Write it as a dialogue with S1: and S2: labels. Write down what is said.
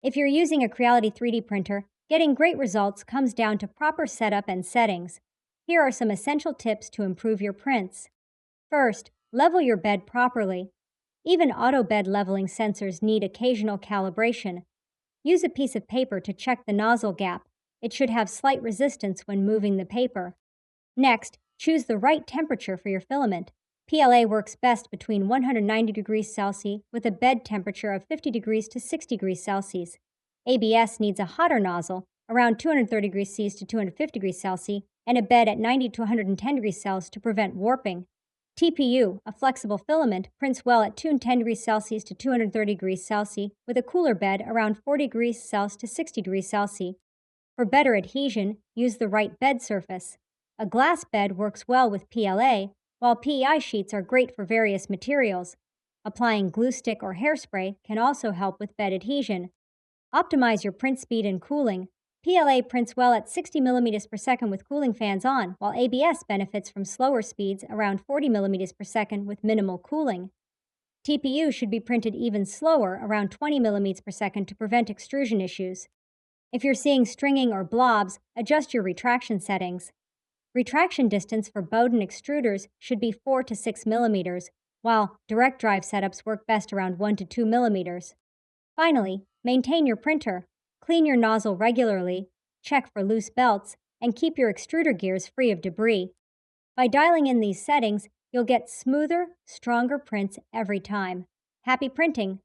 S1: If you're using a Creality 3D printer, getting great results comes down to proper setup and settings. Here are some essential tips to improve your prints. First, level your bed properly. Even auto bed leveling sensors need occasional calibration. Use a piece of paper to check the nozzle gap. It should have slight resistance when moving the paper. Next, choose the right temperature for your filament. PLA works best between 190 degrees Celsius with a bed temperature of 50 degrees to 60 degrees Celsius. ABS needs a hotter nozzle, around 230 degrees Celsius to 250 degrees Celsius, and a bed at 90 to 110 degrees Celsius to prevent warping. TPU, a flexible filament, prints well at 210 degrees Celsius to 230 degrees Celsius with a cooler bed around 40 degrees Celsius to 60 degrees Celsius. For better adhesion, use the right bed surface. A glass bed works well with PLA, while PEI sheets are great for various materials. Applying glue stick or hairspray can also help with bed adhesion. Optimize your print speed and cooling. PLA prints well at 60 millimeters per second with cooling fans on, while ABS benefits from slower speeds around 40 millimeters per second with minimal cooling. TPU should be printed even slower, around 20 millimeters per second, to prevent extrusion issues. If you're seeing stringing or blobs, adjust your retraction settings. Retraction distance for Bowden extruders should be 4 to 6 millimeters, while direct drive setups work best around 1 to 2 millimeters. Finally, maintain your printer. Clean your nozzle regularly, check for loose belts, and keep your extruder gears free of debris. By dialing in these settings, you'll get smoother, stronger prints every time. Happy printing!